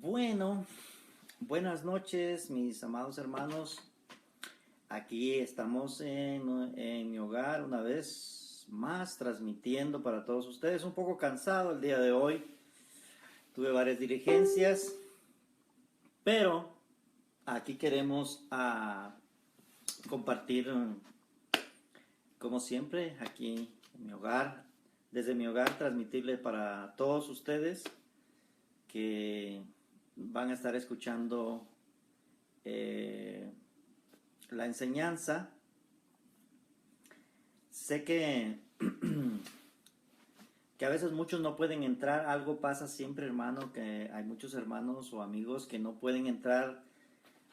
Bueno, buenas noches, mis amados hermanos. Aquí estamos en mi hogar una vez más transmitiendo para todos ustedes. Un poco cansado el día de hoy. Tuve varias diligencias, pero aquí queremos compartir, como siempre, aquí en mi hogar, desde mi hogar, transmitirle para todos ustedes que van a estar escuchando la enseñanza. Sé que a veces muchos no pueden entrar, algo pasa siempre, hermano, que hay muchos hermanos o amigos que no pueden entrar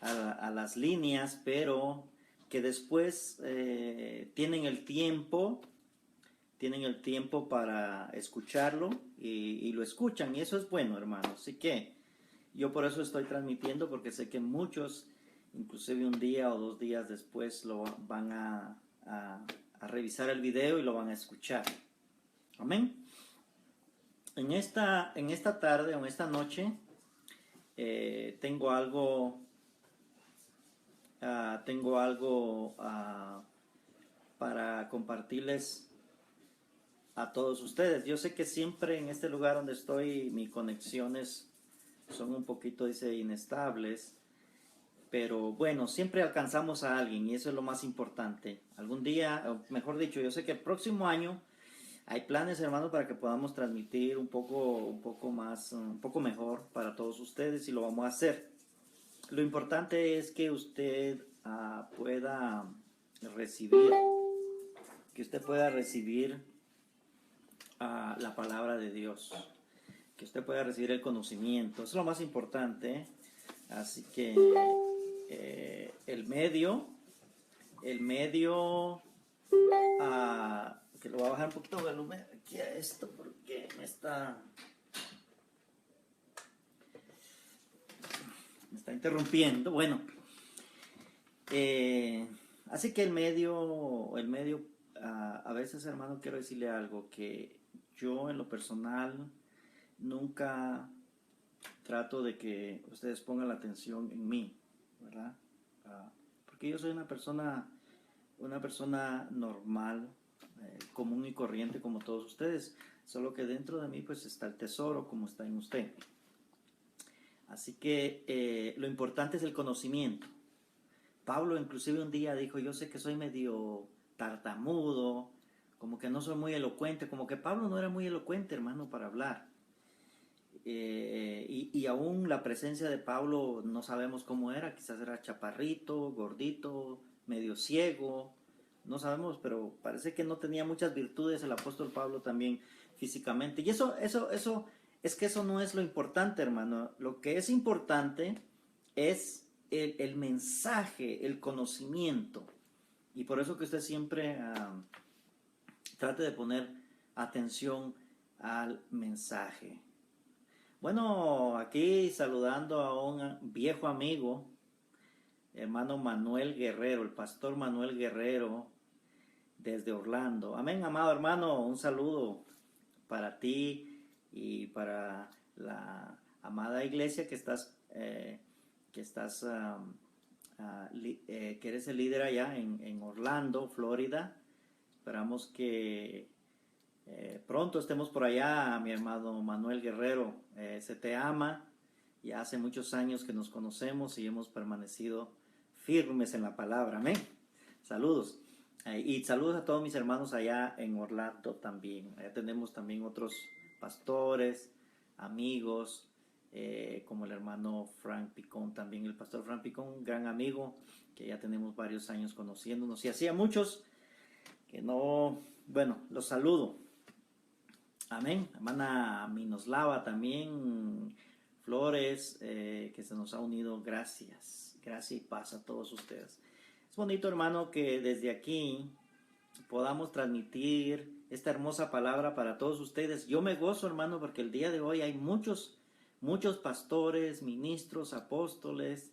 a las líneas, pero que después tienen el tiempo para escucharlo y lo escuchan, y eso es bueno, hermano. Así que yo por eso estoy transmitiendo, porque sé que muchos, inclusive un día o 2 días después, lo van a revisar el video y lo van a escuchar. Amén. En esta tarde o en esta noche tengo algo para compartirles a todos ustedes. Yo sé que siempre en este lugar donde estoy, mis conexiones son un poquito, dice, inestables, pero bueno, siempre alcanzamos a alguien y eso es lo más importante. Algún día, o mejor dicho, yo sé que el próximo año hay planes, hermanos, para que podamos transmitir un poco más, un poco mejor para todos ustedes, y lo vamos a hacer. Lo importante es que usted pueda recibir, la palabra de Dios, que usted pueda recibir el conocimiento. Eso es lo más importante. Así que el medio, que lo voy a bajar un poquito de volumen aquí a esto porque me está interrumpiendo. Bueno, así que el medio, a veces, hermano, quiero decirle algo, que yo en lo personal nunca trato de que ustedes pongan la atención en mí, ¿verdad? Porque yo soy una persona normal, común y corriente como todos ustedes, solo que dentro de mí pues está el tesoro, como está en usted. Así que lo importante es el conocimiento. Pablo inclusive un día dijo: yo sé que soy medio tartamudo, como que no soy muy elocuente, como que Pablo no era muy elocuente, hermano, para hablar. Y aún la presencia de Pablo no sabemos cómo era, quizás era chaparrito, gordito, medio ciego, no sabemos, pero parece que no tenía muchas virtudes el apóstol Pablo también físicamente. Y eso no es lo importante, hermano. Lo que es importante es el mensaje, el conocimiento. Y por eso que usted siempre trate de poner atención al mensaje. Bueno, aquí saludando a un viejo amigo, hermano Manuel Guerrero, el pastor Manuel Guerrero, desde Orlando. Amén, amado hermano, un saludo para ti y para la amada iglesia que eres el líder allá en Orlando, Florida. Esperamos que pronto estemos por allá, mi hermano Manuel Guerrero. Se te ama. Ya hace muchos años que nos conocemos y hemos permanecido firmes en la palabra. Amén. Saludos. Y saludos a todos mis hermanos allá en Orlando también. Allá tenemos también otros pastores, amigos, como el hermano Frank Picón, también el pastor Frank Picón, un gran amigo que ya tenemos varios años conociéndonos. Y hacía muchos que no, bueno, los saludo. Amén. Hermana Minoslava también, Flores, que se nos ha unido. Gracias. Gracias y paz a todos ustedes. Es bonito, hermano, que desde aquí podamos transmitir esta hermosa palabra para todos ustedes. Yo me gozo, hermano, porque el día de hoy hay muchos pastores, ministros, apóstoles,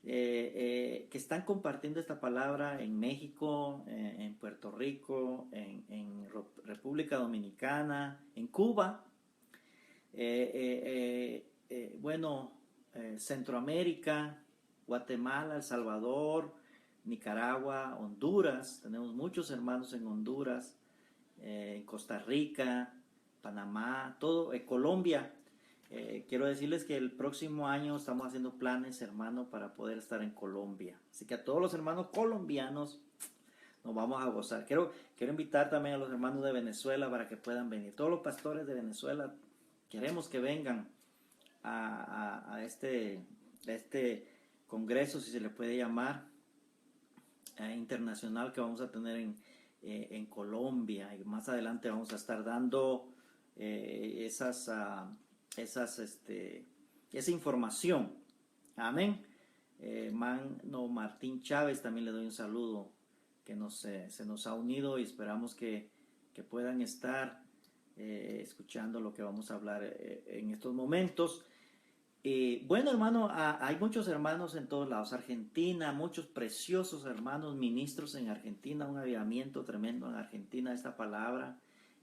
que están compartiendo esta palabra en México, en Puerto Rico, en República Dominicana, en Cuba. Bueno, Centroamérica, Guatemala, El Salvador, Nicaragua, Honduras. Tenemos muchos hermanos en Honduras, en Costa Rica, Panamá, todo, Colombia. Quiero decirles que el próximo año estamos haciendo planes, hermano, para poder estar en Colombia. Así que a todos los hermanos colombianos nos vamos a gozar. Quiero invitar también a los hermanos de Venezuela para que puedan venir. Todos los pastores de Venezuela queremos que vengan a este congreso, si se le puede llamar, internacional que vamos a tener en Colombia. Y más adelante vamos a estar dando esa información. Amén. Mano Martín Chávez, también le doy un saludo, que se nos ha unido, y esperamos que puedan estar escuchando lo que vamos a hablar en estos momentos. Bueno, hermano, hay muchos hermanos en todos lados. Argentina, muchos preciosos hermanos ministros en Argentina, un avivamiento tremendo en Argentina, esta palabra,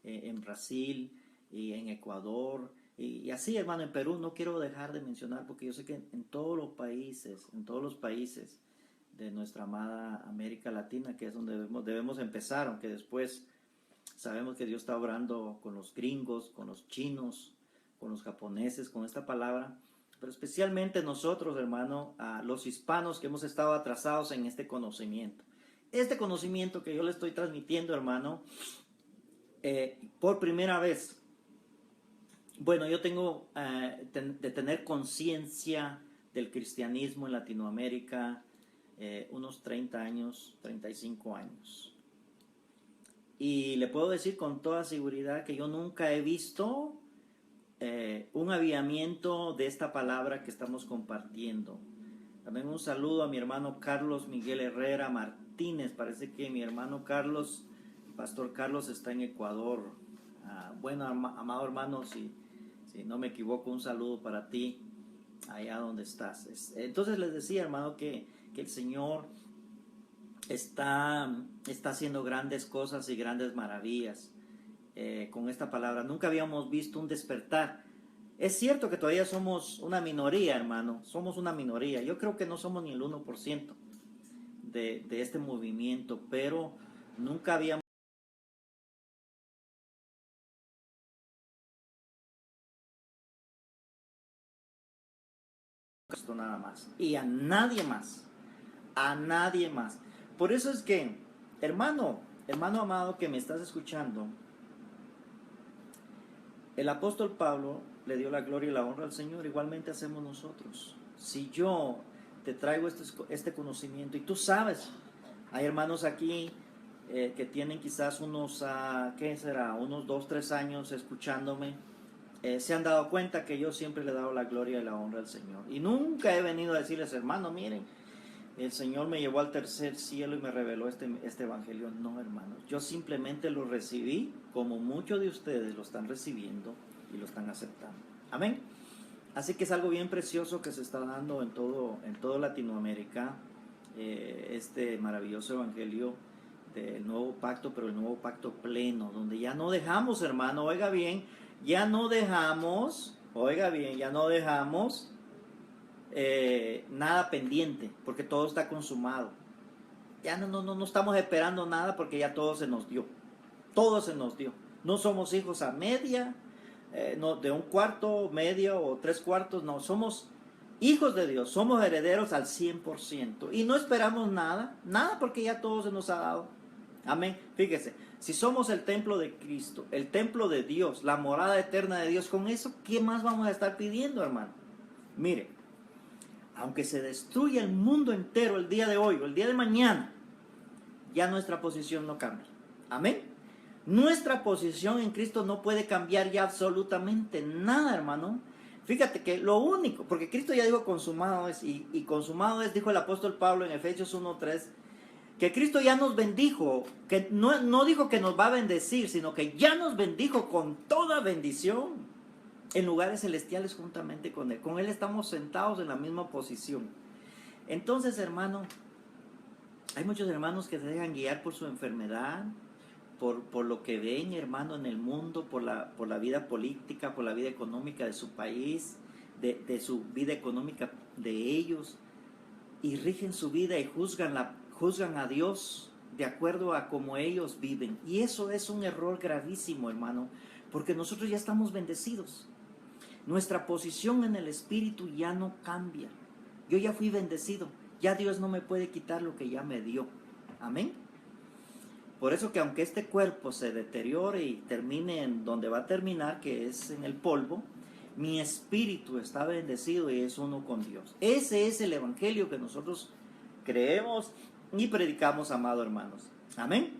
en Brasil y en Ecuador, y así, hermano, en Perú. No quiero dejar de mencionar, porque yo sé que en todos los países de nuestra amada América Latina, que es donde debemos empezar, aunque después sabemos que Dios está obrando con los gringos, con los chinos, con los japoneses, con esta palabra, pero especialmente nosotros, hermano, los hispanos, que hemos estado atrasados en este conocimiento. Este conocimiento que yo le estoy transmitiendo, hermano, por primera vez. Bueno, yo tengo de tener conciencia del cristianismo en Latinoamérica unos 30 años, 35 años. Y le puedo decir con toda seguridad que yo nunca he visto un avivamiento de esta palabra que estamos compartiendo. También un saludo a mi hermano Carlos Miguel Herrera Martínez. Parece que mi hermano Carlos, Pastor Carlos, está en Ecuador. Bueno, amado hermano, si no me equivoco, un saludo para ti allá donde estás. Entonces les decía, hermano, que el Señor está haciendo grandes cosas y grandes maravillas con esta palabra. Nunca habíamos visto un despertar. Es cierto que todavía somos una minoría, hermano. Somos una minoría. Yo creo que no somos ni el 1% de este movimiento, pero nunca habíamos visto nada más. Y a nadie más. A nadie más. Por eso es que, hermano amado que me estás escuchando, el apóstol Pablo le dio la gloria y la honra al Señor. Igualmente hacemos nosotros. Si yo te traigo este conocimiento, y tú sabes, hay hermanos aquí que tienen quizás unos, ¿qué será? Unos 2, 3 años escuchándome, se han dado cuenta que yo siempre le he dado la gloria y la honra al Señor. Y nunca he venido a decirles, hermano, miren, el Señor me llevó al tercer cielo y me reveló este evangelio. No, hermanos, yo simplemente lo recibí como muchos de ustedes lo están recibiendo y lo están aceptando. Amén. Así que es algo bien precioso que se está dando en todo Latinoamérica, este maravilloso evangelio del nuevo pacto, pero el nuevo pacto pleno, donde ya no dejamos, hermano, oiga bien, ya no dejamos nada pendiente, porque todo está consumado. Ya no estamos esperando nada, porque ya todo se nos dio. Todo se nos dio. No somos hijos a media, no, de un cuarto, medio o 3/4, no, somos hijos de Dios, somos herederos al 100%. Y no esperamos nada, porque ya todo se nos ha dado. Amén. Fíjese, si somos el templo de Cristo, el templo de Dios, la morada eterna de Dios, con eso, ¿qué más vamos a estar pidiendo, hermano? Mire, aunque se destruya el mundo entero el día de hoy o el día de mañana, ya nuestra posición no cambia. Amén. Nuestra posición en Cristo no puede cambiar ya absolutamente nada, hermano. Fíjate que lo único, porque Cristo ya dijo consumado es, y consumado es, dijo el apóstol Pablo en Efesios 1:3, que Cristo ya nos bendijo, que no dijo que nos va a bendecir, sino que ya nos bendijo con toda bendición en lugares celestiales juntamente con Él. Con Él estamos sentados en la misma posición. Entonces, hermano, hay muchos hermanos que se dejan guiar por su enfermedad, por lo que ven, hermano, en el mundo, por la vida política, por la vida económica de su país, de su vida económica de ellos y rigen su vida y juzgan a Dios de acuerdo a cómo ellos viven. Y eso es un error gravísimo, hermano, porque nosotros ya estamos bendecidos. Nuestra posición en el Espíritu ya no cambia. Yo ya fui bendecido. Ya Dios no me puede quitar lo que ya me dio. Amén. Por eso que aunque este cuerpo se deteriore y termine en donde va a terminar, que es en el polvo, mi espíritu está bendecido y es uno con Dios. Ese es el evangelio que nosotros creemos y predicamos, amados hermanos. Amén.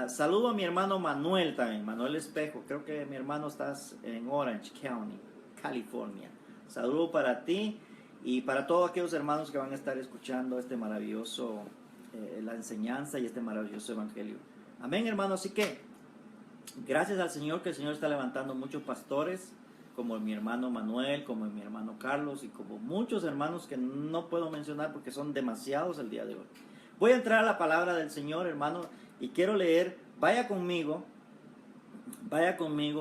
Saludo a mi hermano Manuel también, Manuel Espejo. Creo que mi hermano estás en Orange County, California. Saludo para ti y para todos aquellos hermanos que van a estar escuchando este maravilloso, la enseñanza y este maravilloso evangelio. Amén, hermano. Así que gracias al Señor, que el Señor está levantando muchos pastores, como mi hermano Manuel, como mi hermano Carlos y como muchos hermanos que no puedo mencionar porque son demasiados el día de hoy. Voy a entrar a la palabra del Señor, hermano, y quiero leer, vaya conmigo,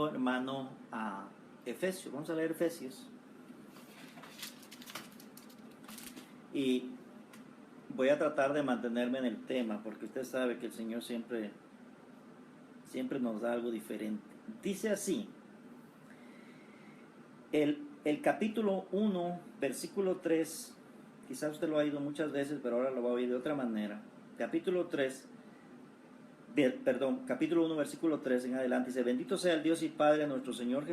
hermano, a Efesios. Vamos a leer Efesios. Y voy a tratar de mantenerme en el tema, porque usted sabe que el Señor siempre nos da algo diferente. Dice así, el capítulo 1, versículo 3, quizás usted lo ha oído muchas veces, pero ahora lo va a oír de otra manera. Capítulo 1, versículo 3 en adelante, dice: bendito sea el Dios y Padre de nuestro Señor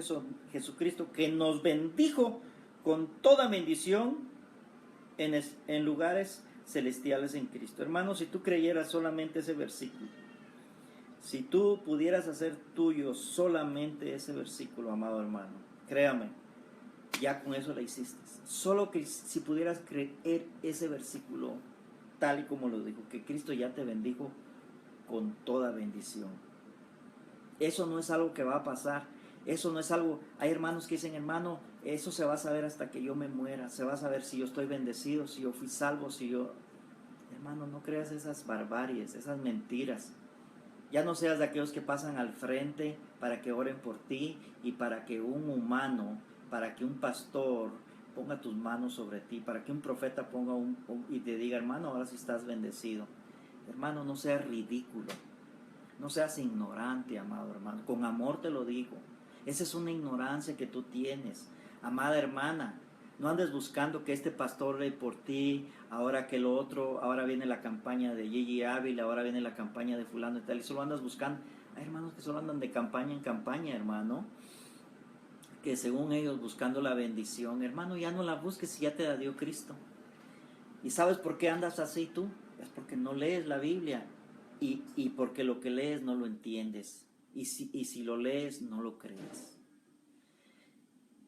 Jesucristo, que nos bendijo con toda bendición en lugares celestiales en Cristo. Hermano, si tú creyeras solamente ese versículo, si tú pudieras hacer tuyo solamente ese versículo, amado hermano, créame, ya con eso la hiciste. Solo que si pudieras creer ese versículo tal y como lo dijo, que Cristo ya te bendijo con toda bendición. Eso no es algo que va a pasar. Eso no es algo... Hay hermanos que dicen: hermano, eso se va a saber hasta que yo me muera. Se va a saber si yo estoy bendecido, si yo fui salvo, si yo... Hermano, no creas esas barbaries, esas mentiras. Ya no seas de aquellos que pasan al frente para que oren por ti y para que un humano, para que un pastor ponga tus manos sobre ti, para que un profeta ponga y te diga: hermano, ahora sí estás bendecido. Hermano, no seas ridículo, no seas ignorante, amado hermano. Con amor te lo digo. Esa es una ignorancia que tú tienes. Amada hermana, no andes buscando que este pastor ore por ti, ahora que lo otro, ahora viene la campaña de Gigi Ávila, ahora viene la campaña de fulano y tal, y solo andas buscando. Hay hermanos que solo andan de campaña en campaña, hermano, que según ellos buscando la bendición. Hermano, ya no la busques si ya te la dio Cristo. ¿Y sabes por qué andas así tú? Es porque no lees la Biblia y porque lo que lees no lo entiendes. Y si lo lees, no lo crees.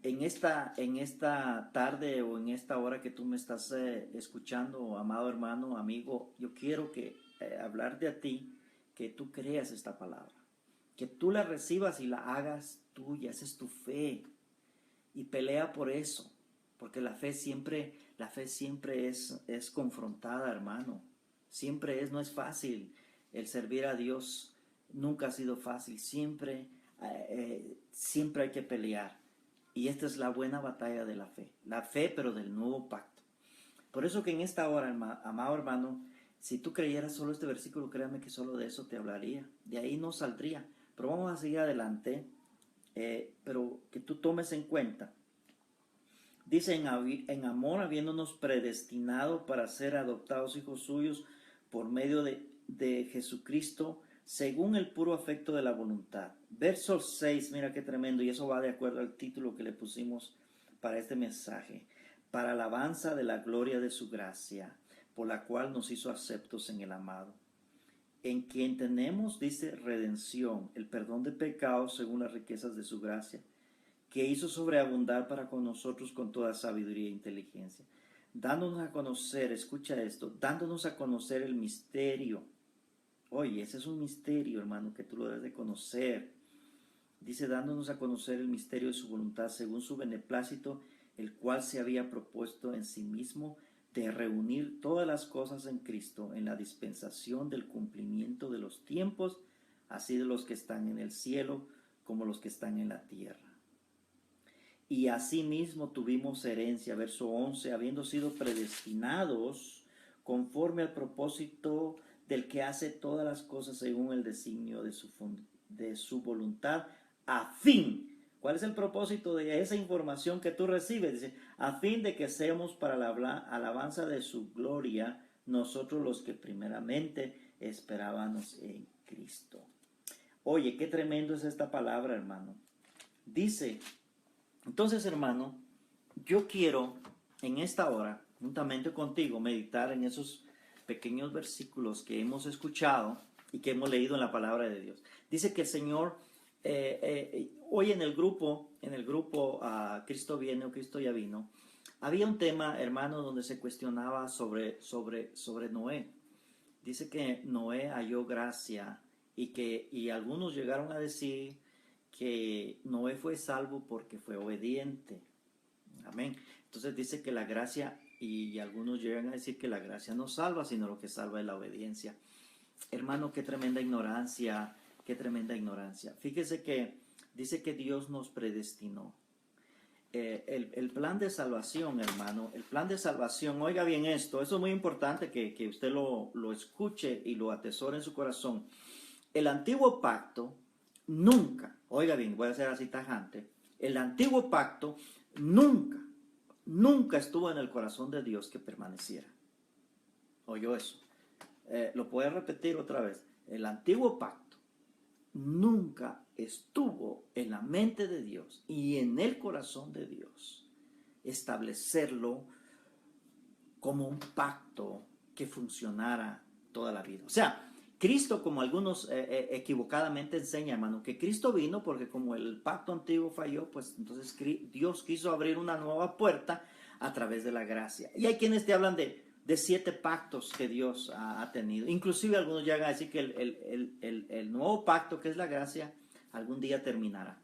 En esta tarde o en esta hora que tú me estás escuchando, amado hermano, amigo, yo quiero hablarte a ti, que tú creas esta palabra, que tú la recibas y la hagas tuya. Esa es tu fe, y pelea por eso, porque la fe siempre es confrontada, hermano. No es fácil el servir a Dios. Nunca ha sido fácil. Siempre hay que pelear. Y esta es la buena batalla de la fe, pero del nuevo pacto. Por eso que en esta hora, amado hermano, si tú creyeras solo este versículo, créame que solo de eso te hablaría. De ahí no saldría. Pero vamos a seguir adelante, pero que tú tomes en cuenta. Dice: en amor, habiéndonos predestinado para ser adoptados hijos suyos por medio de Jesucristo, según el puro afecto de la voluntad. Verso 6, mira qué tremendo, y eso va de acuerdo al título que le pusimos para este mensaje: para alabanza de la gloria de su gracia, por la cual nos hizo aceptos en el amado, en quien tenemos, dice, redención, el perdón de pecados según las riquezas de su gracia, que hizo sobreabundar para con nosotros con toda sabiduría e inteligencia, dándonos a conocer, escucha esto, dándonos a conocer el misterio. Oye, ese es un misterio, hermano, que tú lo debes de conocer. Dice: dándonos a conocer el misterio de su voluntad, según su beneplácito, el cual se había propuesto en sí mismo de reunir todas las cosas en Cristo, en la dispensación del cumplimiento de los tiempos, así de los que están en el cielo como los que están en la tierra. y asimismo tuvimos herencia, verso 11, habiendo sido predestinados conforme al propósito del que hace todas las cosas según el designio de su voluntad, a fin. ¿Cuál es el propósito de esa información que tú recibes? Dice, a fin de que seamos para la alabanza de su gloria, nosotros los que primeramente esperábamos en Cristo. Oye, qué tremendo es esta palabra, hermano. Dice, entonces, hermano, yo quiero en esta hora, juntamente contigo, meditar en esos pequeños versículos que hemos escuchado y que hemos leído en la palabra de Dios. Dice que el Señor, hoy en el grupo Cristo viene o Cristo ya vino, había un tema, hermano, donde se cuestionaba sobre Noé. Dice que Noé halló gracia y algunos llegaron a decir que Noé fue salvo porque fue obediente. Amén. Entonces dice que la gracia, y algunos llegan a decir que la gracia no salva, sino lo que salva es la obediencia. Hermano, qué tremenda ignorancia, qué tremenda ignorancia. Fíjese que dice que Dios nos predestinó. El plan de salvación, hermano, el plan de salvación, oiga bien esto, eso es muy importante que usted lo escuche y lo atesore en su corazón. El antiguo pacto nunca, oiga bien, voy a ser así tajante, el antiguo pacto nunca estuvo en el corazón de Dios que permaneciera. ¿Oyó eso? Lo puedo repetir otra vez. El antiguo pacto nunca estuvo en la mente de Dios y en el corazón de Dios establecerlo como un pacto que funcionara toda la vida. O sea, Cristo, como algunos equivocadamente enseñan, hermano, que Cristo vino porque como el pacto antiguo falló, pues entonces Dios quiso abrir una nueva puerta a través de la gracia. Y hay quienes te hablan de 7 pactos que Dios ha tenido. Inclusive algunos llegan a decir que el nuevo pacto, que es la gracia, algún día terminará.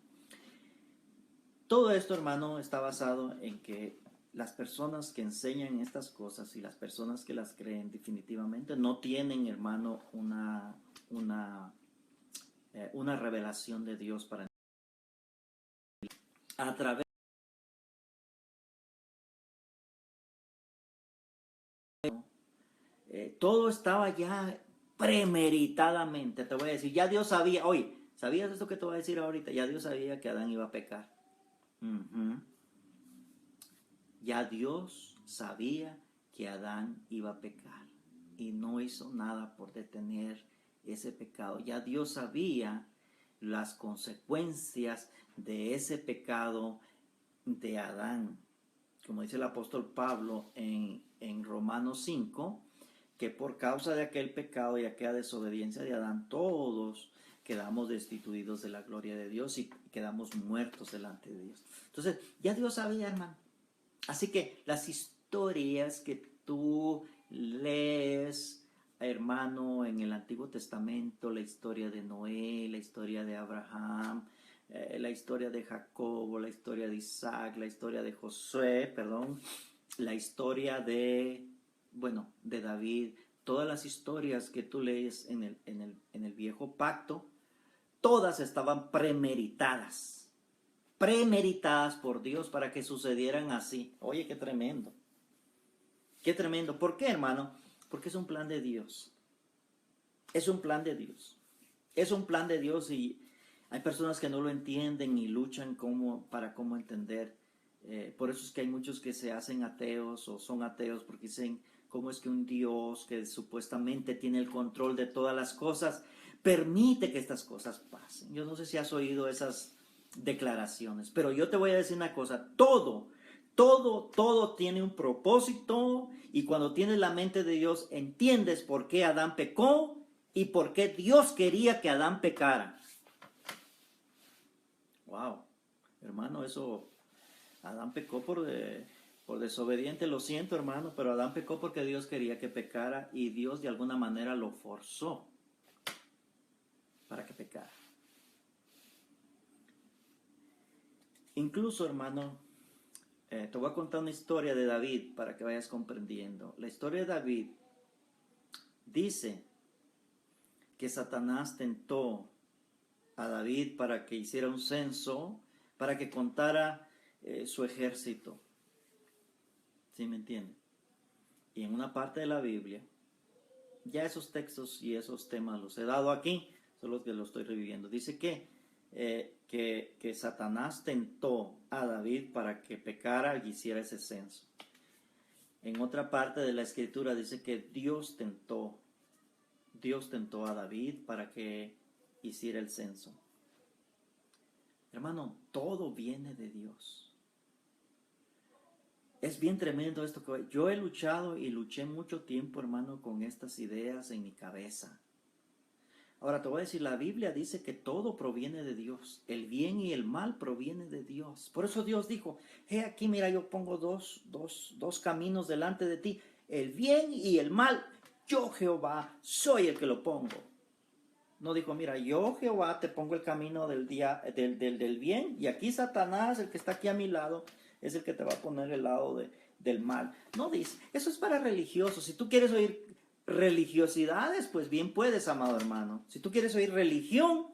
Todo esto, hermano, está basado en que las personas que enseñan estas cosas y las personas que las creen definitivamente no tienen, hermano, una revelación de Dios para a través todo estaba ya premeditadamente. Te voy a decir, ya Dios sabía, oye, ¿sabías esto que te voy a decir ahorita? Ya Dios sabía que Adán iba a pecar. Ya Dios sabía que Adán iba a pecar y no hizo nada por detener ese pecado. Ya Dios sabía las consecuencias de ese pecado de Adán. Como dice el apóstol Pablo en Romanos 5, que por causa de aquel pecado y aquella desobediencia de Adán, todos quedamos destituidos de la gloria de Dios y quedamos muertos delante de Dios. Entonces, ya Dios sabía, hermano. Así que las historias que tú lees, hermano, en el Antiguo Testamento, la historia de Noé, la historia de Abraham, la historia de Jacobo, la historia de Isaac, la historia de Josué, perdón, la historia de David, todas las historias que tú lees en el viejo pacto, todas estaban premeditadas por Dios para que sucedieran así. Oye, qué tremendo. Qué tremendo. ¿Por qué, hermano? Porque es un plan de Dios. Es un plan de Dios. Es un plan de Dios y hay personas que no lo entienden y luchan para cómo entender. Por eso es que hay muchos que se hacen ateos o son ateos porque dicen, ¿cómo es que un Dios que supuestamente tiene el control de todas las cosas permite que estas cosas pasen? Yo no sé si has oído esas declaraciones, pero yo te voy a decir una cosa, todo tiene un propósito y cuando tienes la mente de Dios entiendes por qué Adán pecó y por qué Dios quería que Adán pecara. Wow, hermano, eso, Adán pecó por desobediente, lo siento, hermano, pero Adán pecó porque Dios quería que pecara y Dios de alguna manera lo forzó para que pecara. Incluso, hermano, te voy a contar una historia de David para que vayas comprendiendo. La historia de David dice que Satanás tentó a David para que hiciera un censo, para que contara su ejército. ¿Sí me entienden? Y en una parte de la Biblia, ya esos textos y esos temas los he dado aquí, son los que los estoy reviviendo. Dice que Satanás tentó a David para que pecara y hiciera ese censo. En otra parte de la escritura dice que Dios tentó a David para que hiciera el censo. Hermano, todo viene de Dios. Es bien tremendo esto que yo he luchado y luché mucho tiempo, hermano, con estas ideas en mi cabeza. Ahora te voy a decir, la Biblia dice que todo proviene de Dios. El bien y el mal proviene de Dios. Por eso Dios dijo, aquí mira, yo pongo dos caminos delante de ti. El bien y el mal, yo Jehová soy el que lo pongo. No dijo, mira, yo Jehová te pongo el camino del bien, y aquí Satanás, el que está aquí a mi lado, es el que te va a poner el lado del mal. No dice, eso es para religiosos. Si tú quieres oír religiosidades, pues bien puedes, amado hermano. Si tú quieres oír religión,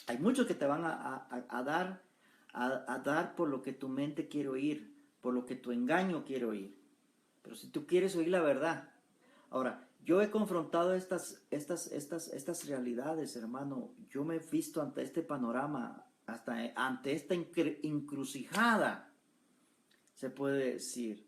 hay muchos que te van a dar por lo que tu mente quiere oír, por lo que tu engaño quiere oír. Pero si tú quieres oír la verdad. Ahora, yo he confrontado estas realidades, hermano. Yo me he visto ante este panorama, hasta ante esta encrucijada, se puede decir.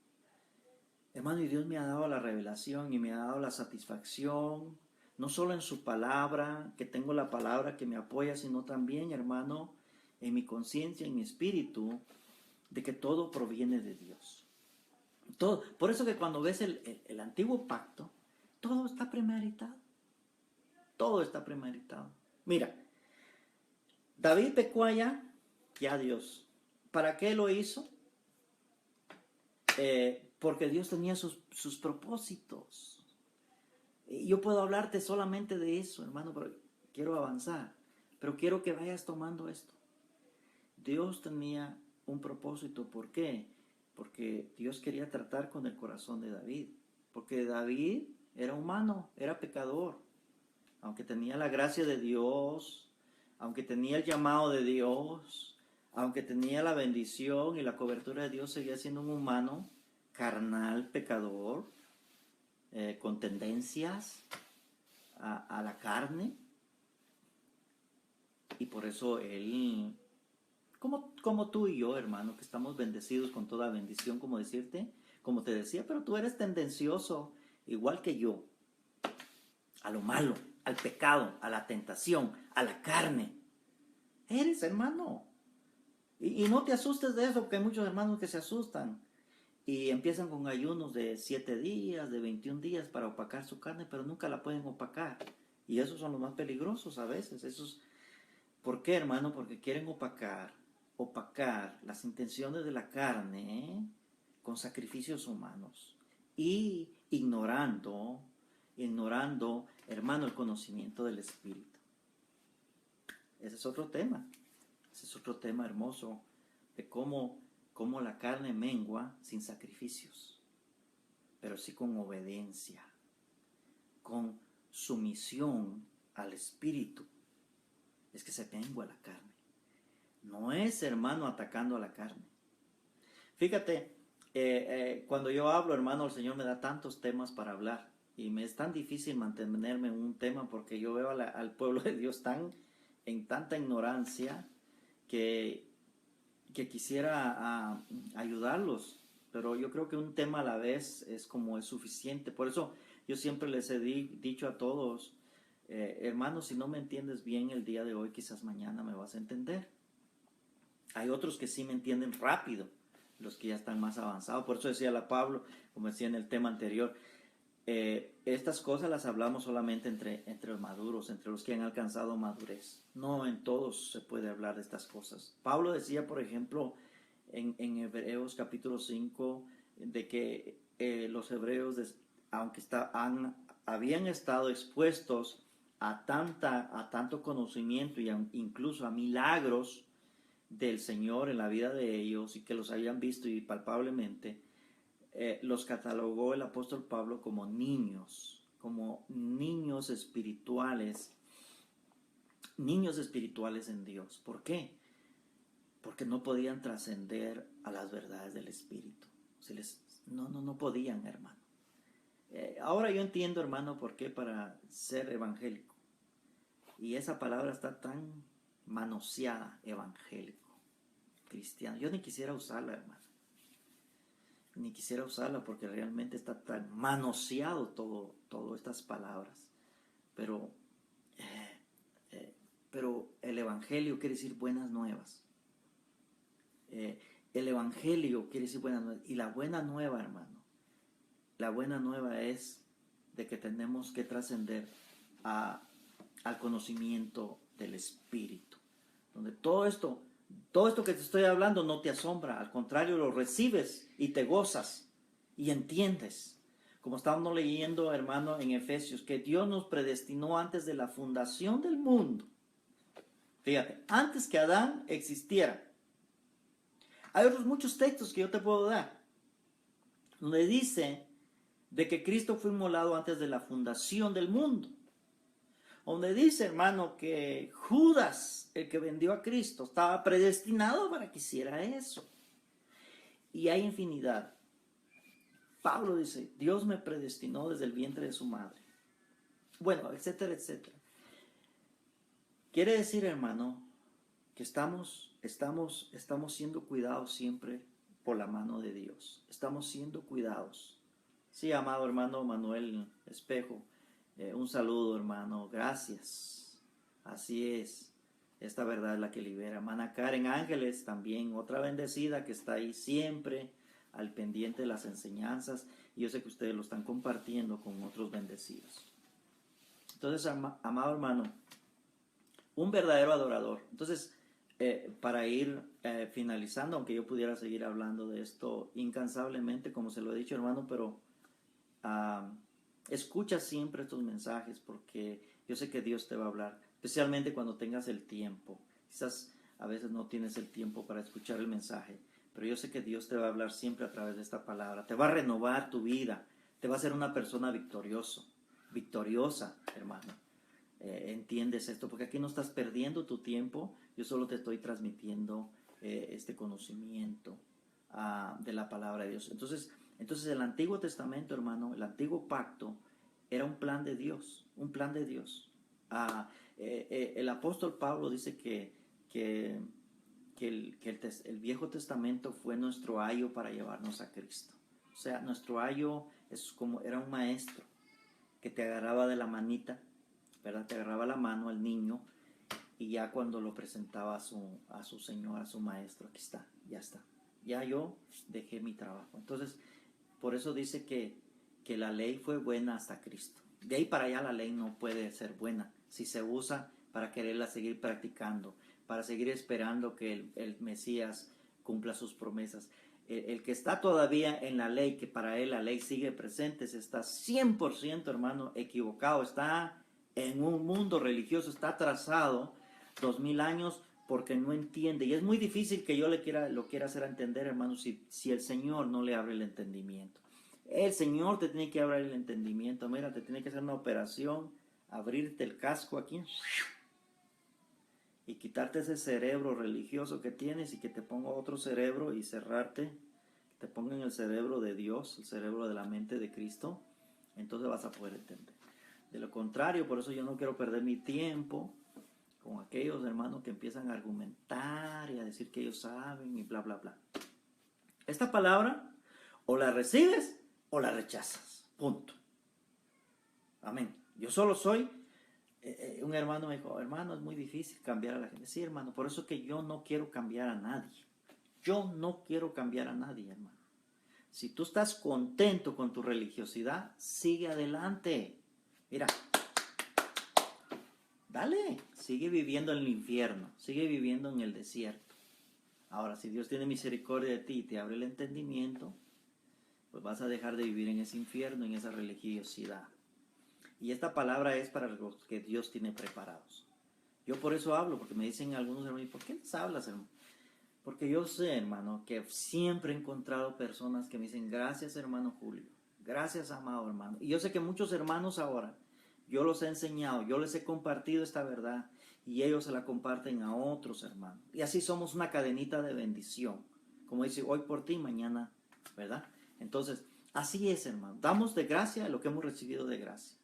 Hermano, y Dios me ha dado la revelación y me ha dado la satisfacción, no solo en su palabra, que tengo la palabra que me apoya, sino también, hermano, en mi conciencia, en mi espíritu, de que todo proviene de Dios. Todo. Por eso que cuando ves el antiguo pacto, todo está premeditado. Todo está premeditado. Mira, David pecó allá, ya Dios. ¿Para qué lo hizo? Porque Dios tenía sus propósitos. Yo puedo hablarte solamente de eso, hermano, pero quiero avanzar. Pero quiero que vayas tomando esto. Dios tenía un propósito. ¿Por qué? Porque Dios quería tratar con el corazón de David. Porque David era humano, era pecador. Aunque tenía la gracia de Dios, aunque tenía el llamado de Dios, aunque tenía la bendición y la cobertura de Dios, seguía siendo un humano carnal, pecador, con tendencias a la carne. Y por eso él, como tú y yo, hermano, que estamos bendecidos con toda bendición, como decirte, como te decía, pero tú eres tendencioso, igual que yo, a lo malo, al pecado, a la tentación, a la carne. Eres, hermano. Y no te asustes de eso, porque hay muchos hermanos que se asustan y empiezan con ayunos de 7 días, de 21 días para opacar su carne, pero nunca la pueden opacar. Y esos son los más peligrosos a veces. ¿Por qué, hermano? Porque quieren opacar las intenciones de la carne, con sacrificios humanos y ignorando, hermano, el conocimiento del Espíritu. Ese es otro tema. Ese es otro tema hermoso de cómo la carne mengua sin sacrificios, pero sí con obediencia, con sumisión al Espíritu. Es que se mengua la carne. No es, hermano, atacando a la carne. Fíjate, cuando yo hablo, hermano, el Señor me da tantos temas para hablar y me es tan difícil mantenerme en un tema porque yo veo al pueblo de Dios en tanta ignorancia que quisiera ayudarlos, pero yo creo que un tema a la vez es suficiente. Por eso yo siempre les he dicho a todos, hermanos, si no me entiendes bien el día de hoy, quizás mañana me vas a entender. Hay otros que sí me entienden rápido, los que ya están más avanzados. Por eso decía a Pablo, como decía en el tema anterior, estas cosas las hablamos solamente entre los maduros, entre los que han alcanzado madurez. No en todos se puede hablar de estas cosas. Pablo decía, por ejemplo, en Hebreos capítulo 5, de que los hebreos, aunque habían estado expuestos a tanto conocimiento y incluso a milagros del Señor en la vida de ellos, y que los habían visto y palpablemente, los catalogó el apóstol Pablo como niños espirituales en Dios. ¿Por qué? Porque no podían trascender a las verdades del Espíritu. No podían, hermano. Ahora yo entiendo, hermano, por qué para ser evangélico. Y esa palabra está tan manoseada, evangélico, cristiano. Yo ni quisiera usarla, hermano. Ni quisiera usarla porque realmente está tan manoseado todo estas palabras. Pero el evangelio quiere decir buenas nuevas. El evangelio quiere decir buenas nuevas. Y la buena nueva, hermano, la buena nueva es de que tenemos que trascender al conocimiento del Espíritu. Donde todo esto que te estoy hablando no te asombra, al contrario, lo recibes y te gozas y entiendes. Como estábamos leyendo, hermano, en Efesios, que Dios nos predestinó antes de la fundación del mundo. Fíjate, antes que Adán existiera. Hay otros muchos textos que yo te puedo dar, donde dice de que Cristo fue inmolado antes de la fundación del mundo. Donde dice, hermano, que Judas, el que vendió a Cristo, estaba predestinado para que hiciera eso. Y hay infinidad. Pablo dice, Dios me predestinó desde el vientre de su madre. Bueno, etcétera, etcétera. Quiere decir, hermano, que estamos siendo cuidados siempre por la mano de Dios. Estamos siendo cuidados. Sí, amado hermano Manuel Espejo, un saludo, hermano, gracias. Así es, esta verdad es la que libera. Hermana Karen Ángeles, también otra bendecida que está ahí siempre al pendiente de las enseñanzas, y yo sé que ustedes lo están compartiendo con otros bendecidos. Entonces, amado hermano, un verdadero adorador. Entonces, para ir finalizando, aunque yo pudiera seguir hablando de esto incansablemente, como se lo he dicho, hermano, pero escucha siempre estos mensajes, porque yo sé que Dios te va a hablar, especialmente cuando tengas el tiempo. Quizás a veces no tienes el tiempo para escuchar el mensaje, pero yo sé que Dios te va a hablar siempre a través de esta palabra. Te va a renovar tu vida, te va a hacer una persona victoriosa, hermano. Entiendes esto, porque aquí no estás perdiendo tu tiempo, yo solo te estoy transmitiendo este conocimiento de la palabra de Dios. Entonces el Antiguo Testamento, hermano, el Antiguo Pacto, era un plan de Dios, un plan de Dios. El apóstol Pablo dice que el Viejo Testamento fue nuestro ayo para llevarnos a Cristo. O sea, nuestro ayo era un maestro que te agarraba de la manita, ¿verdad? Te agarraba la mano al niño, y ya cuando lo presentaba a su señor, a su maestro, aquí está, ya está. Ya yo dejé mi trabajo. Entonces, por eso dice que la ley fue buena hasta Cristo. De ahí para allá la ley no puede ser buena si se usa para quererla seguir practicando, para seguir esperando que el Mesías cumpla sus promesas. El que está todavía en la ley, que para él la ley sigue presente, se está 100%, hermano, equivocado. Está en un mundo religioso, está atrasado 2000 años porque no entiende. Y es muy difícil que yo lo quiera hacer entender, hermano, si el Señor no le abre el entendimiento. El Señor te tiene que abrir el entendimiento. Mira, te tiene que hacer una operación, abrirte el casco aquí y quitarte ese cerebro religioso que tienes y que te ponga otro cerebro y cerrarte, que te ponga en el cerebro de Dios, el cerebro de la mente de Cristo. Entonces vas a poder entender. De lo contrario, por eso yo no quiero perder mi tiempo con aquellos hermanos que empiezan a argumentar y a decir que ellos saben y bla, bla, bla. Esta palabra o la recibes o la rechazas. Punto. Amén. Yo solo soy... un hermano me dijo, hermano, es muy difícil cambiar a la gente. Sí, hermano, por eso que yo no quiero cambiar a nadie. Yo no quiero cambiar a nadie, hermano. Si tú estás contento con tu religiosidad, sigue adelante. Mira, dale, sigue viviendo en el infierno, sigue viviendo en el desierto. Ahora, si Dios tiene misericordia de ti y te abre el entendimiento, pues vas a dejar de vivir en ese infierno, en esa religiosidad. Y esta palabra es para los que Dios tiene preparados. Yo por eso hablo, porque me dicen algunos hermanos, ¿por qué les hablas, hermano? Porque yo sé, hermano, que siempre he encontrado personas que me dicen, gracias, hermano Julio, gracias, amado hermano. Y yo sé que muchos hermanos ahora, yo los he enseñado, yo les he compartido esta verdad, y ellos se la comparten a otros hermanos. Y así somos una cadenita de bendición, como dice, hoy por ti, mañana, ¿verdad? Entonces, así es, hermano. Damos de gracia lo que hemos recibido de gracia.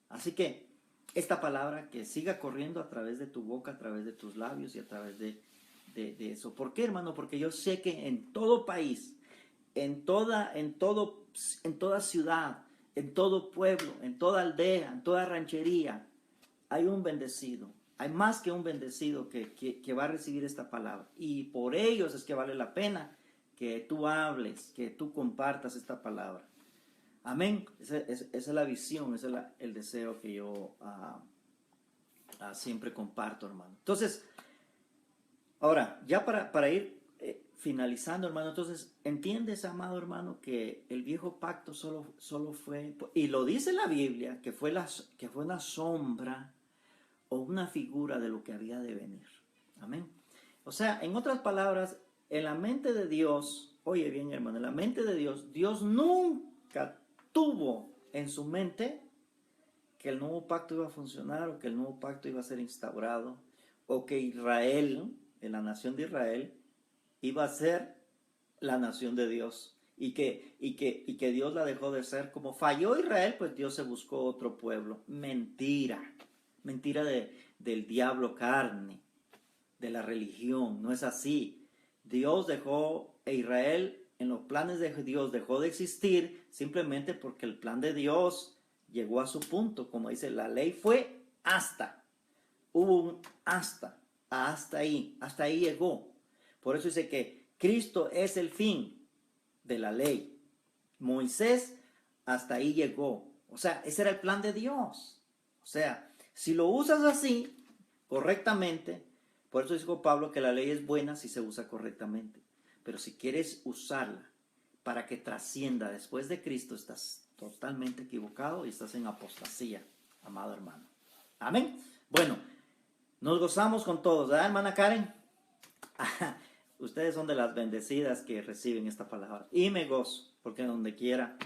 Así que esta palabra que siga corriendo a través de tu boca, a través de tus labios y a través de eso. ¿Por qué, hermano? Porque yo sé que en todo país, en toda ciudad, en todo pueblo, en toda aldea, en toda ranchería, hay un bendecido. Hay más que un bendecido que va a recibir esta palabra. Y por ellos es que vale la pena que tú hables, que tú compartas esta palabra. Amén. Esa es la visión, ese es el deseo que yo siempre comparto, hermano. Entonces, ahora, ya para ir finalizando, hermano, entonces, ¿entiendes, amado hermano, que el viejo pacto solo fue, y lo dice la Biblia, que fue una sombra o una figura de lo que había de venir? Amén. O sea, en otras palabras, en la mente de Dios, oye bien, hermano, en la mente de Dios, Dios nunca tuvo en su mente que el nuevo pacto iba a funcionar o que el nuevo pacto iba a ser instaurado o que Israel, en la nación de Israel, iba a ser la nación de Dios y que Dios la dejó de ser. Como falló Israel, pues Dios se buscó otro pueblo. Mentira del diablo carne, de la religión. No es así. Dios dejó a Israel, en los planes de Dios dejó de existir simplemente porque el plan de Dios llegó a su punto. Como dice, la ley fue hasta. Hubo un hasta ahí llegó. Por eso dice que Cristo es el fin de la ley. Moisés hasta ahí llegó. O sea, ese era el plan de Dios. O sea, si lo usas así, correctamente, por eso dijo Pablo que la ley es buena si se usa correctamente. Pero si quieres usarla para que trascienda después de Cristo, estás totalmente equivocado y estás en apostasía, amado hermano. Amén. Bueno, nos gozamos con todos, ¿verdad, hermana Karen? Ustedes son de las bendecidas que reciben esta palabra. Y me gozo, porque donde quiera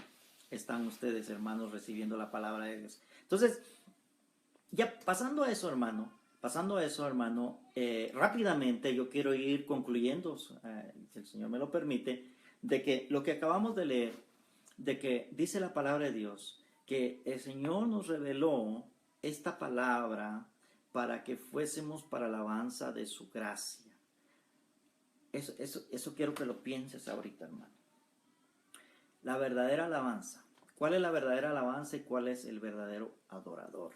están ustedes, hermanos, recibiendo la palabra de Dios. Entonces, ya pasando a eso, hermano, rápidamente yo quiero ir concluyendo, si el Señor me lo permite, de que lo que acabamos de leer, de que dice la palabra de Dios, que el Señor nos reveló esta palabra para que fuésemos para la alabanza de su gracia. Eso quiero que lo pienses ahorita, hermano. La verdadera alabanza. ¿Cuál es la verdadera alabanza y cuál es el verdadero adorador?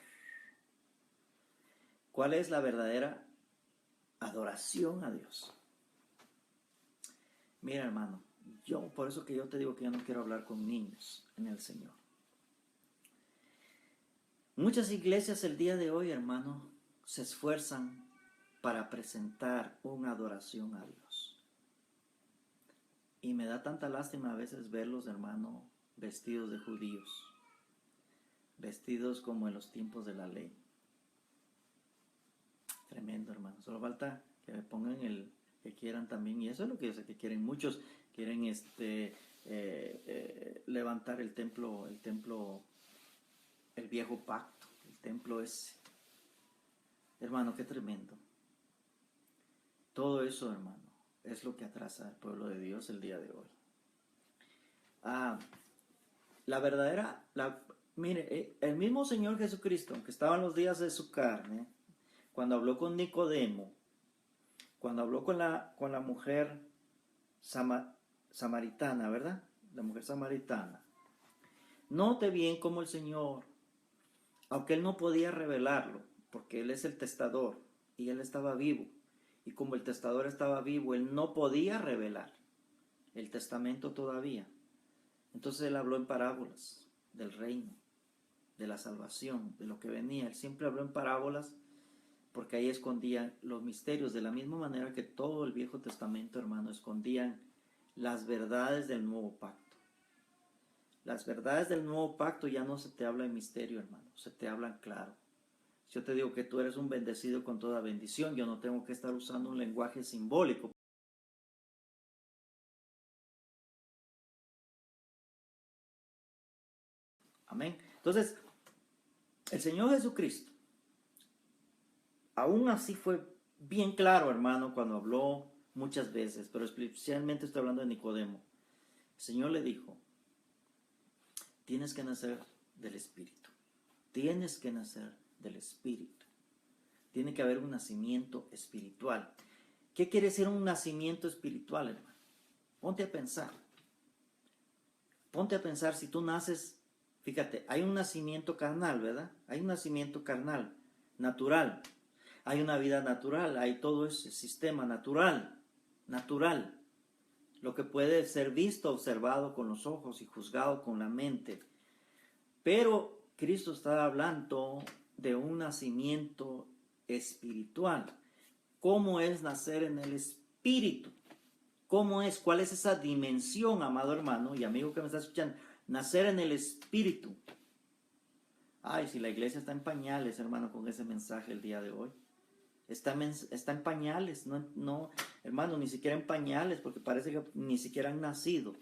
¿Cuál es la verdadera adoración a Dios? Mira, hermano, por eso que yo te digo que yo no quiero hablar con niños en el Señor. Muchas iglesias el día de hoy, hermano, se esfuerzan para presentar una adoración a Dios. Y me da tanta lástima a veces verlos, hermano, vestidos de judíos, vestidos como en los tiempos de la ley. Tremendo, hermano. Solo falta que me pongan que quieran también, y eso es lo que yo sé que quieren muchos, quieren levantar el templo, el viejo pacto, el templo ese. Hermano, qué tremendo. Todo eso, hermano, es lo que atrasa al pueblo de Dios el día de hoy. Mire, el mismo Señor Jesucristo, aunque estaba en los días de su carne, cuando habló con Nicodemo, cuando habló con la mujer samaritana, ¿verdad? La mujer samaritana. Note bien cómo el Señor, aunque Él no podía revelarlo, porque Él es el testador y Él estaba vivo, y como el testador estaba vivo, Él no podía revelar el testamento todavía. Entonces Él habló en parábolas del reino, de la salvación, de lo que venía. Él siempre habló en parábolas porque ahí escondían los misterios, de la misma manera que todo el Viejo Testamento, hermano, escondían las verdades del nuevo pacto. Las verdades del nuevo pacto ya no se te habla en misterio, hermano, se te hablan claro. Si yo te digo que tú eres un bendecido con toda bendición, yo no tengo que estar usando un lenguaje simbólico. Amén. Entonces, el Señor Jesucristo, aún así fue bien claro, hermano, cuando habló muchas veces, pero especialmente estoy hablando de Nicodemo. El Señor le dijo, tienes que nacer del Espíritu. Tienes que nacer del Espíritu. Tiene que haber un nacimiento espiritual. ¿Qué quiere decir un nacimiento espiritual, hermano? Ponte a pensar. Ponte a pensar si tú naces, fíjate, hay un nacimiento carnal, ¿verdad? Hay un nacimiento carnal, natural. Hay una vida natural, hay todo ese sistema natural. Lo que puede ser visto, observado con los ojos y juzgado con la mente. Pero Cristo está hablando de un nacimiento espiritual. ¿Cómo es nacer en el Espíritu? ¿Cómo es? ¿Cuál es esa dimensión, amado hermano y amigo que me está escuchando? Nacer en el Espíritu. Ay, si la iglesia está en pañales, hermano, con ese mensaje el día de hoy. Está en pañales, no, hermano, ni siquiera en pañales, porque parece que ni siquiera han nacido.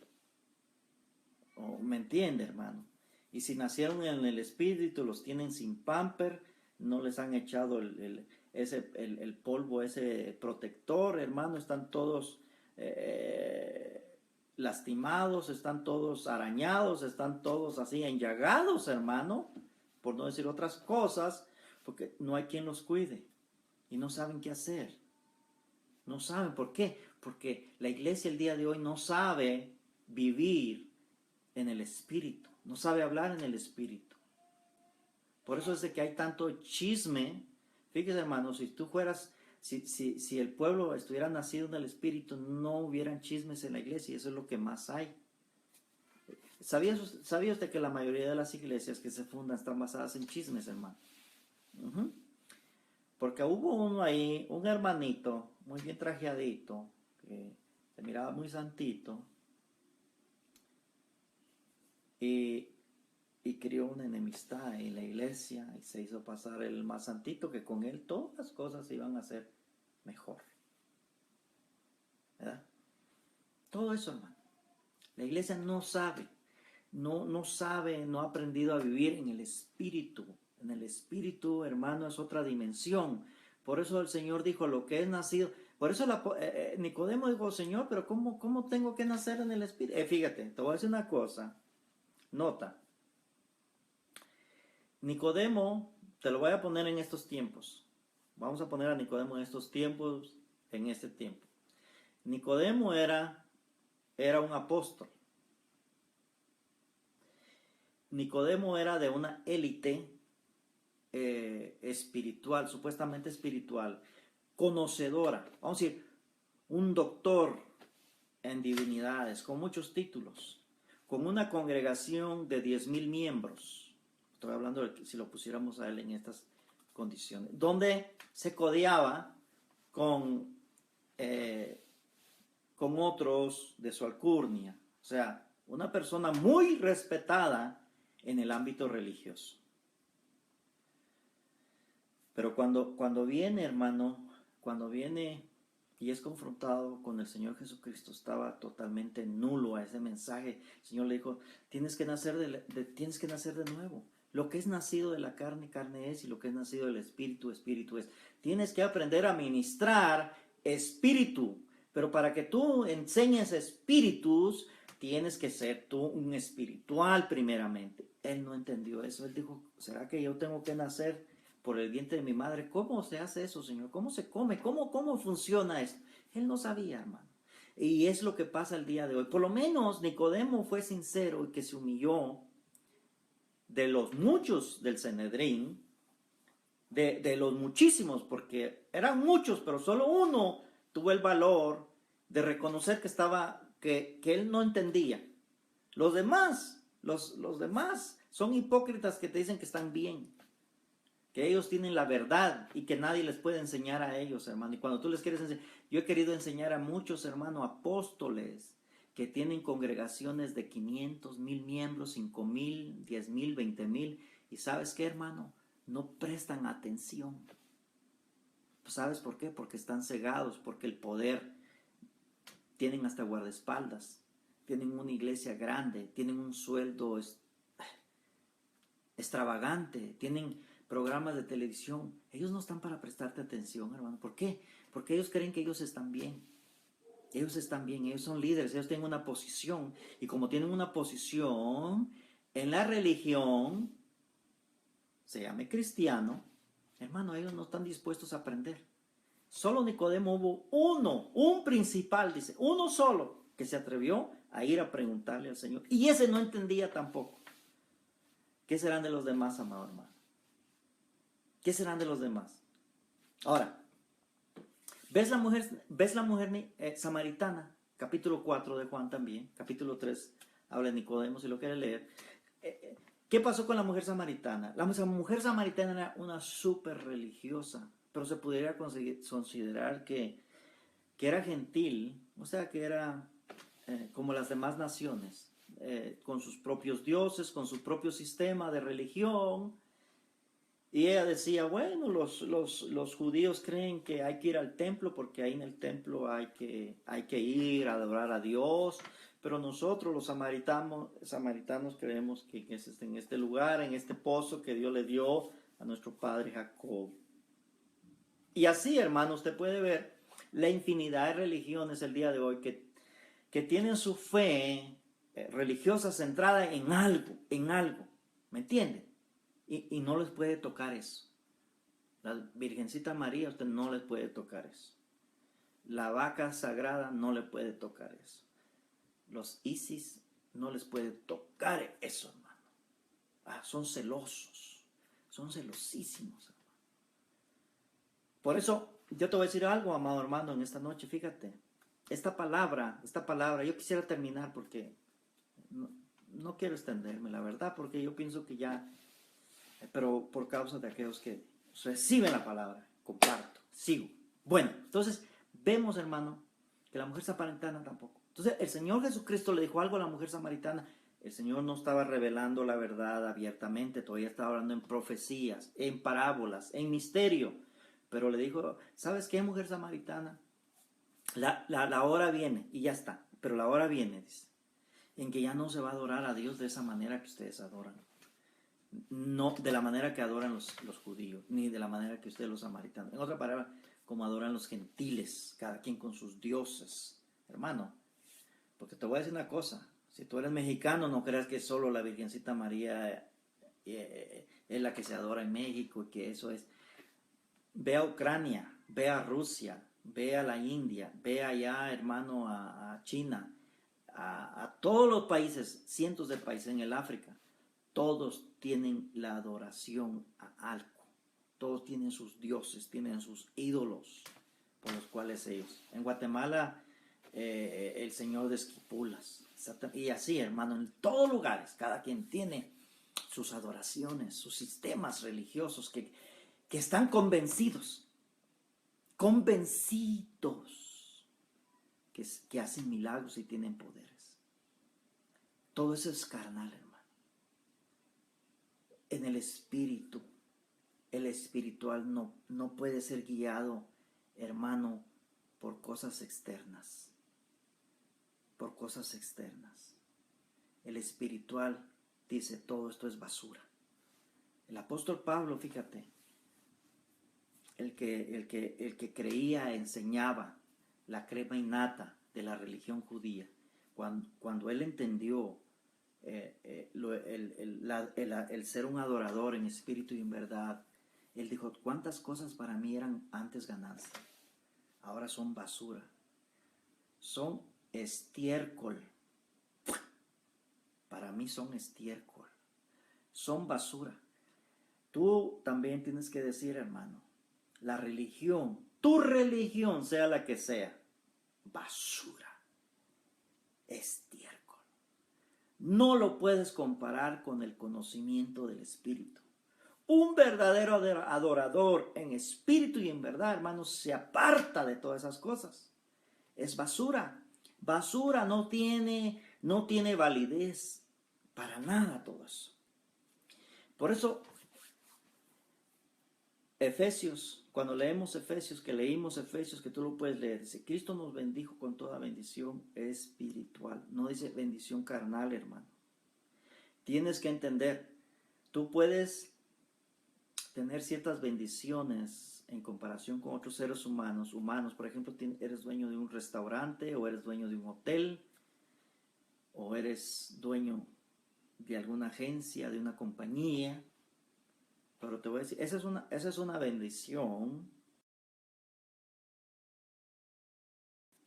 ¿Me entiende, hermano? Y si nacieron en el Espíritu, los tienen sin pamper, no les han echado el polvo, ese protector, hermano, están todos lastimados, están todos arañados, están todos así enllagados, hermano, por no decir otras cosas, porque no hay quien los cuide y no saben qué hacer. No saben por qué, porque la iglesia el día de hoy no sabe vivir en el Espíritu, no sabe hablar en el Espíritu. Por eso es de que hay tanto chisme. Fíjese, hermano, si tú fueras, si el pueblo estuviera nacido en el Espíritu, no hubieran chismes en la iglesia, y eso es lo que más hay. ¿Sabía usted que la mayoría de las iglesias que se fundan están basadas en chismes, hermano? Porque hubo uno ahí, un hermanito, muy bien trajeadito, que se miraba muy santito, y crió una enemistad en la iglesia y se hizo pasar el más santito, que con él todas las cosas iban a ser mejor. ¿Verdad? Todo eso, hermano. La iglesia no sabe, no sabe, no ha aprendido a vivir en el Espíritu. En el Espíritu, hermano, es otra dimensión. Por eso el Señor dijo, lo que es nacido. Por eso Nicodemo dijo, Señor, pero ¿cómo tengo que nacer en el Espíritu? Fíjate, te voy a decir una cosa. Nota. Nicodemo, te lo voy a poner en estos tiempos. Vamos a poner a Nicodemo en estos tiempos, en este tiempo. Nicodemo era un apóstol. Nicodemo era de una élite espiritual, supuestamente espiritual, conocedora, vamos a decir, un doctor en divinidades, con muchos títulos, con una congregación de 10,000 miembros. Estoy hablando de que si lo pusiéramos a él en estas condiciones, donde se codeaba con otros de su alcurnia, o sea, una persona muy respetada en el ámbito religioso. Pero cuando viene, hermano, cuando viene y es confrontado con el Señor Jesucristo, estaba totalmente nulo a ese mensaje. El Señor le dijo, tienes que nacer de nuevo. Lo que es nacido de la carne, carne es, y lo que es nacido del Espíritu, Espíritu es. Tienes que aprender a ministrar espíritu, pero para que tú enseñes espíritus, tienes que ser tú un espiritual primeramente. Él no entendió eso. Él dijo, ¿será que yo tengo que nacer por el vientre de mi madre? ¿Cómo se hace eso, Señor? ¿Cómo se come? ¿Cómo funciona esto? Él no sabía, hermano. Y es lo que pasa el día de hoy. Por lo menos Nicodemo fue sincero y que se humilló de los muchos del Sanedrín, de los muchísimos, porque eran muchos, pero solo uno tuvo el valor de reconocer que él no entendía. Los demás son hipócritas que te dicen que están bien, que ellos tienen la verdad y que nadie les puede enseñar a ellos, hermano. Y cuando tú les quieres enseñar, yo he querido enseñar a muchos, hermano, apóstoles que tienen congregaciones de 500, 1,000 miembros, 5,000, 10,000, 20,000. ¿Y sabes qué, hermano? No prestan atención. Pues ¿sabes por qué? Porque están cegados, porque el poder, tienen hasta guardaespaldas, tienen una iglesia grande, tienen un sueldo extravagante, tienen programas de televisión. Ellos no están para prestarte atención, hermano. ¿Por qué? Porque ellos creen que ellos están bien. Ellos están bien, ellos son líderes, ellos tienen una posición. Y como tienen una posición en la religión, se llame cristiano, hermano, ellos no están dispuestos a aprender. Solo Nicodemo hubo uno, un principal, dice, uno solo, que se atrevió a ir a preguntarle al Señor. Y ese no entendía tampoco. ¿Qué serán de los demás, amado hermano? ¿Qué serán de los demás? Ahora, ¿ves la mujer samaritana? Capítulo 4 de Juan también, capítulo 3, habla de Nicodemo, si lo quiere leer. ¿Qué pasó con la mujer samaritana? La mujer samaritana era una súper religiosa, pero se pudiera considerar que era gentil, o sea, que era como las demás naciones, con sus propios dioses, con su propio sistema de religión. Y ella decía, bueno, los judíos creen que hay que ir al templo porque ahí en el templo hay que ir a adorar a Dios, pero nosotros los samaritanos creemos que es en este lugar, en este pozo que Dios le dio a nuestro padre Jacob. Y así, hermano, usted puede ver la infinidad de religiones el día de hoy que tienen su fe religiosa centrada en algo, ¿me entiende? Y no les puede tocar eso. La Virgencita María, usted no les puede tocar eso. La vaca sagrada no le puede tocar eso. Los Isis no les puede tocar eso, hermano. Son celosos, son celosísimos, hermano. Por eso, yo te voy a decir algo, amado hermano, en esta noche, fíjate. Esta palabra, yo quisiera terminar porque no quiero extenderme, la verdad, porque yo pienso que ya, pero por causa de aquellos que reciben la palabra, comparto, sigo. Bueno, entonces vemos, hermano, que la mujer samaritana tampoco. Entonces el Señor Jesucristo le dijo algo a la mujer samaritana. El Señor no estaba revelando la verdad abiertamente, todavía estaba hablando en profecías, en parábolas, en misterio. Pero le dijo, ¿sabes qué, mujer samaritana? La hora viene, y ya está, pero la hora viene, dice, en que ya no se va a adorar a Dios de esa manera que ustedes adoran. No de la manera que adoran los judíos, ni de la manera que ustedes los samaritanos. En otra palabra, como adoran los gentiles, cada quien con sus dioses. Hermano, porque te voy a decir una cosa, si tú eres mexicano, no creas que solo la Virgencita María es la que se adora en México y que eso es. Ve a Ucrania, ve a Rusia, ve a la India, ve allá, hermano, a China, a todos los países, cientos de países en el África. Todos tienen la adoración a algo. Todos tienen sus dioses, tienen sus ídolos por los cuales ellos. En Guatemala, el señor de Esquipulas. Y así, hermano, en todos lugares, cada quien tiene sus adoraciones, sus sistemas religiosos que están convencidos que hacen milagros y tienen poderes. Todo eso es carnal, hermano. En el espíritu, el espiritual no puede ser guiado, hermano, por cosas externas. Por cosas externas. El espiritual dice, todo esto es basura. El apóstol Pablo, fíjate, el que creía, enseñaba la crema innata de la religión judía, cuando él entendió el ser un adorador en espíritu y en verdad, él dijo, cuántas cosas para mí eran antes ganancia, ahora son basura, son estiércol, para mí son estiércol, son basura. Tú también tienes que decir, hermano, la religión, tu religión, sea la que sea, basura, estiércol. No lo puedes comparar con el conocimiento del Espíritu. Un verdadero adorador en espíritu y en verdad, hermanos, se aparta de todas esas cosas. Es basura. Basura, no tiene validez para nada todo eso. Por eso, Efesios, cuando leímos Efesios, que tú lo puedes leer, dice, Cristo nos bendijo con toda bendición espiritual. No dice bendición carnal, hermano. Tienes que entender, tú puedes tener ciertas bendiciones en comparación con otros seres humanos. Por ejemplo, eres dueño de un restaurante, o eres dueño de un hotel, o eres dueño de alguna agencia, de una compañía. Pero te voy a decir, esa es una bendición.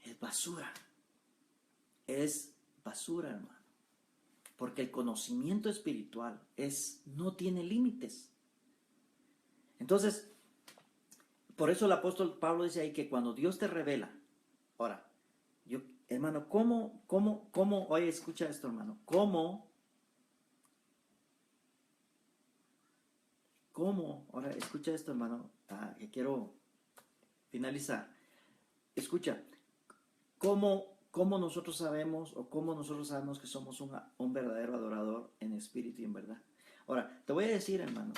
Es basura. Es basura, hermano. Porque el conocimiento espiritual no tiene límites. Entonces, por eso el apóstol Pablo dice ahí que cuando Dios te revela, ahora, hermano, oye, escucha esto, hermano, ahora, escucha esto, hermano, que quiero finalizar. Escucha, ¿cómo nosotros sabemos, que somos un verdadero adorador en espíritu y en verdad? Ahora, te voy a decir, hermano,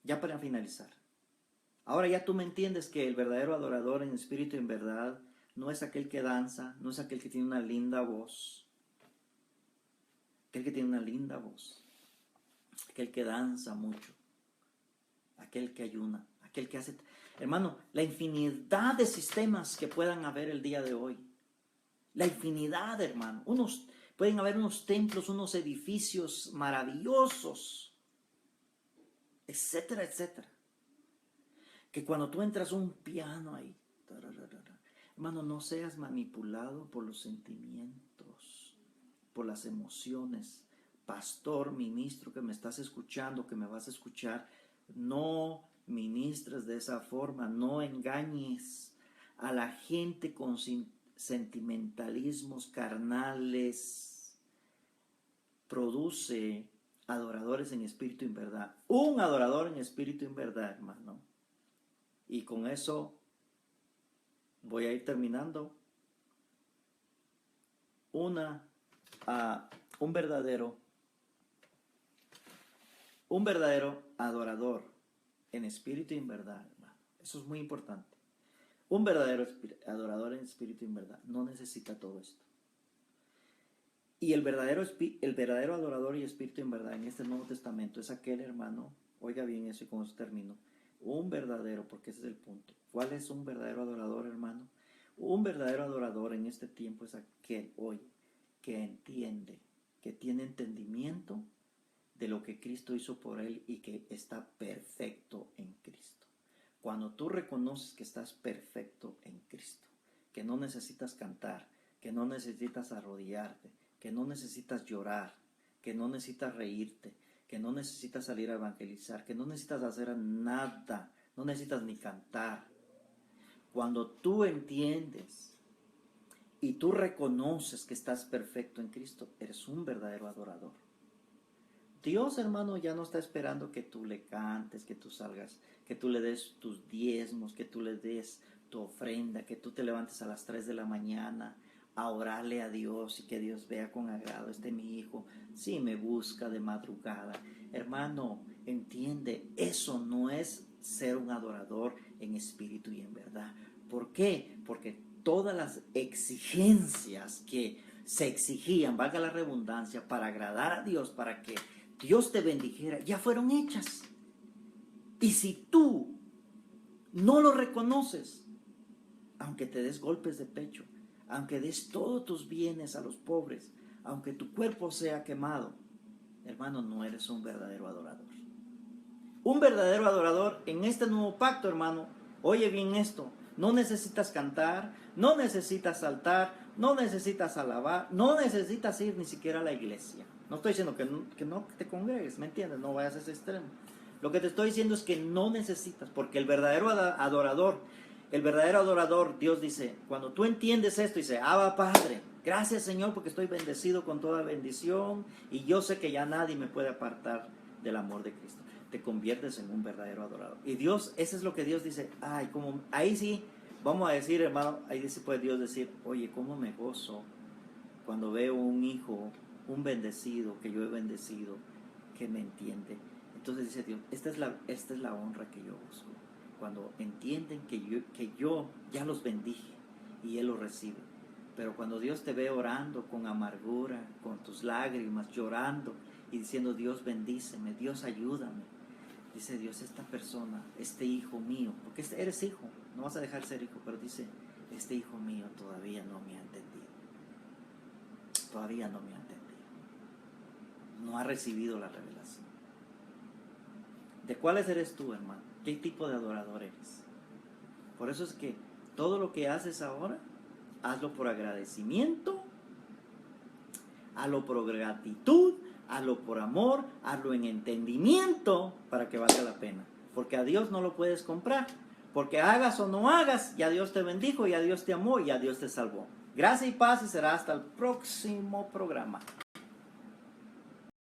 ya para finalizar. Ahora ya tú me entiendes que el verdadero adorador en espíritu y en verdad no es aquel que danza, no es aquel que tiene una linda voz. Aquel que tiene una linda voz. Aquel que danza mucho. Aquel que ayuna. Aquel que hace... Hermano, la infinidad de sistemas que puedan haber el día de hoy. La infinidad, hermano. Pueden haber unos templos, unos edificios maravillosos, etcétera, etcétera. Que cuando tú entras un piano ahí, hermano, no seas manipulado por los sentimientos, por las emociones. Pastor, ministro, que me estás escuchando, que me vas a escuchar, no ministres de esa forma, no engañes a la gente con sentimentalismos carnales. Produce adoradores en espíritu y en verdad. Un adorador en espíritu y en verdad, hermano. Y con eso voy a ir terminando. Un verdadero adorador en espíritu y en verdad, hermano. Eso es muy importante. Un verdadero adorador en espíritu y en verdad no necesita todo esto. Y el verdadero adorador y espíritu en verdad en este Nuevo Testamento es aquel, hermano, oiga bien eso y con eso termino. Un verdadero, porque ese es el punto. ¿Cuál es un verdadero adorador, hermano? Un verdadero adorador en este tiempo es aquel hoy que entiende, que tiene entendimiento de lo que Cristo hizo por él y que está perfecto en Cristo. Cuando tú reconoces que estás perfecto en Cristo, que no necesitas cantar, que no necesitas arrodillarte, que no necesitas llorar, que no necesitas reírte, que no necesitas salir a evangelizar, que no necesitas hacer nada, no necesitas ni cantar. Cuando tú entiendes y tú reconoces que estás perfecto en Cristo, eres un verdadero adorador. Dios, hermano, ya no está esperando que tú le cantes, que tú salgas, que tú le des tus diezmos, que tú le des tu ofrenda, que tú te levantes a las 3 de la mañana a orarle a Dios y que Dios vea con agrado, mi hijo, sí me busca de madrugada. Hermano, entiende, eso no es ser un adorador en espíritu y en verdad. ¿Por qué? Porque todas las exigencias que se exigían, valga la redundancia, para agradar a Dios, para que Dios te bendijera, ya fueron hechas. Y si tú no lo reconoces, aunque te des golpes de pecho, aunque des todos tus bienes a los pobres, aunque tu cuerpo sea quemado, hermano, no eres un verdadero adorador. Un verdadero adorador en este nuevo pacto, hermano, oye bien esto, no necesitas cantar, no necesitas saltar, no necesitas alabar, no necesitas ir ni siquiera a la iglesia. No estoy diciendo que no te congregues, ¿me entiendes? No vayas a ese extremo. Lo que te estoy diciendo es que no necesitas, porque el verdadero adorador, Dios dice, cuando tú entiendes esto, dice, Abba Padre, gracias Señor porque estoy bendecido con toda bendición y yo sé que ya nadie me puede apartar del amor de Cristo. Te conviertes en un verdadero adorador. Y Dios, eso es lo que Dios dice, ahí sí, vamos a decir, hermano, ahí sí puede Dios decir, oye, cómo me gozo cuando veo un hijo, un bendecido, que yo he bendecido, que me entiende. Entonces dice Dios, esta es la honra que yo busco. Cuando entienden que yo ya los bendije y Él los recibe. Pero cuando Dios te ve orando con amargura, con tus lágrimas, llorando y diciendo, Dios bendíceme, Dios ayúdame. Dice Dios, esta persona, este hijo mío, porque eres hijo, no vas a dejar de ser hijo, pero dice, este hijo mío todavía no me ha entendido. Todavía no me ha entendido. No ha recibido la revelación. ¿De cuáles eres tú, hermano? ¿Qué tipo de adorador eres? Por eso es que todo lo que haces ahora, hazlo por agradecimiento, hazlo por gratitud, hazlo por amor, hazlo en entendimiento para que valga la pena. Porque a Dios no lo puedes comprar. Porque hagas o no hagas, ya Dios te bendijo, ya Dios te amó y ya Dios te salvó. Gracias y paz y será hasta el próximo programa.